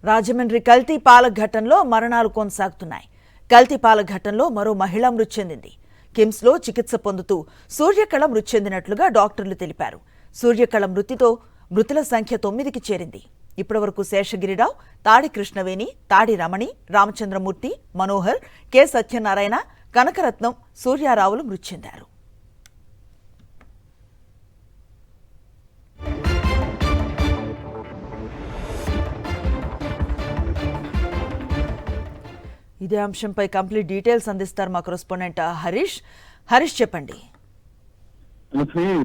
రాజమండ్రి కల్తీ పాల ఘటనలో మరణాలు కొనసాగుతున్నాయి. కల్తీ పాల ఘటనలో మరో మహిళ మృతి చెందింది. కిమ్స్లో చికిత్స పొందుతూ సూర్యకళ మృతి చెందినట్లుగా డాక్టర్లు తెలిపారు. సూర్యకళ మృతితో మృతుల సంఖ్య 9కి చేరింది. ఇప్పటివరకు శేషగిరిరావు, తాడి కృష్ణవేణి, తాడి రమణి, రామచంద్రమూర్తి, మనోహర్, కె సత్యనారాయణ, కనకరత్నం, సూర్యారావులు మృతి చెందారు. ఇదే అంశంపై కంప్లీట్ డీటెయిల్స్ అందిస్తారు మా కరెస్పాండెంట్ హరీష్ చెప్పండి.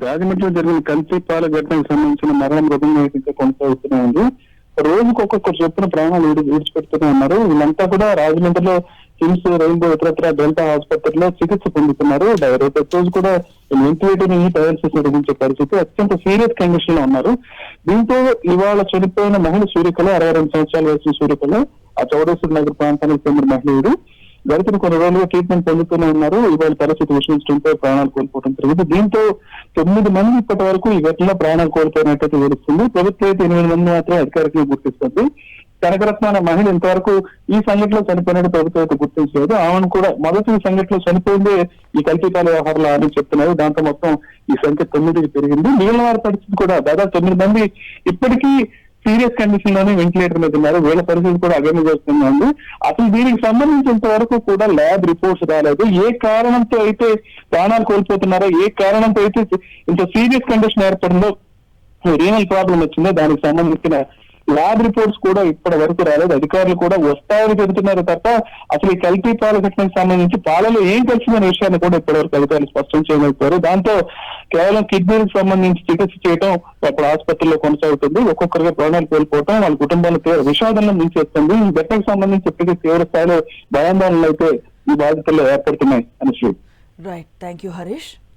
రాజమండ్రిలో జరిగిన కల్తీ పాల ఘటనకు సంబంధించిన మరణ మృతంగా కొనసాగుతూనే ఉంది. రోజుకు ఒక్కొక్కరు చొప్పున ప్రాణాలు విడిచిపెడుతూనే ఉన్నారు. వీళ్ళంతా కూడా రాజమండ్రిలో కిమ్స్, రెయిన్బో, ఇతరత్ర డెల్టా ఆసుపత్రిలో చికిత్స పొందుతున్నారు. రోజు కూడా వెంటిలేటర్ డయాలసిస్ నిర్వహించే పరిస్థితి, అత్యంత సీరియస్ కండిషన్ లో ఉన్నారు. దీంతో ఇవాళ చనిపోయిన మహిళ సూర్యకళ, 62 సంవత్సరాల వయసు సూర్యకళ, ఆ చౌడేశ్వర నగర్ ప్రాంతానికి చెందిన మహిళలు గడిచిన కొన్ని రోజులుగా ట్రీట్మెంట్ పొందుతూనే ఉన్నారు. ఇవాళ పరిస్థితి విషమించడంతో ప్రాణాలు కోల్పోవడం జరిగింది. దీంతో 9 మంది ఇప్పటి వరకు ఈ ఘటనలో ప్రాణాలు కోల్పోయినట్టు తెలుస్తుంది. ప్రభుత్వం అయితే 8 మంది మాత్రమే అధికారికంగా గుర్తిస్తుంది. కనకరత్న అనే మహిళ ఇంతవరకు ఈ సంఘటనలో చనిపోయినట్టు ప్రభుత్వం అయితే గుర్తించలేదు. ఆమెను కూడా మొదటి ఈ సంఘటనలో చనిపోయిందే ఈ కల్తీపాల వ్యవహారాలు అని చెప్తున్నారు. దాంతో మొత్తం ఈ సంఖ్య 9కి పెరిగింది. మిగిలిన వారి పరిస్థితి కూడా దాదాపు 9 మంది ఇప్పటికీ సీరియస్ కండిషన్ లోనే వెంటిలేటర్ మీద ఉన్నారు. వీళ్ళ పరిస్థితి కూడా అగమ్యగోచరంగా ఉంది. అసలు దీనికి సంబంధించినంత వరకు కూడా ల్యాబ్ రిపోర్ట్స్ రాలేదు. ఏ కారణంతో అయితే ప్రాణాలు కోల్పోతున్నారో, ఏ కారణంతో అయితే ఇంత సీరియస్ కండిషన్ ఏర్పడిందో, రీనల్ ప్రాబ్లం వచ్చిందో దానికి సంబంధించిన ల్యాబ్ రిపోర్ట్స్ కూడా ఇప్పటి వరకు రాలేదు. అధికారులు కూడా వస్తాయని చెబుతున్నారు తప్ప అసలు ఈ కల్తీ పాల ఘటనకు సంబంధించి పాలలో ఏం కలిసిందనే విషయాన్ని కూడా ఇప్పటివరకు అధికారులు స్పష్టం చేయలేకపోయారు. దాంతో కేవలం కిడ్నీలకు సంబంధించి చికిత్స చేయడం అప్పుడు ఆసుపత్రిలో కొనసాగుతుంది. ఒక్కొక్కరిగా ప్రాణాలు కోల్పోవడం వాళ్ళ కుటుంబాలు విషాదంలో ముంచేస్తుంది. ఈ ఘటనకు సంబంధించి ఇప్పటికీ తీవ్ర స్థాయిలో భయాందోళనలు అయితే ఈ బాధితుల్లో ఏర్పడుతున్నాయి అని. Right, thank you Harish.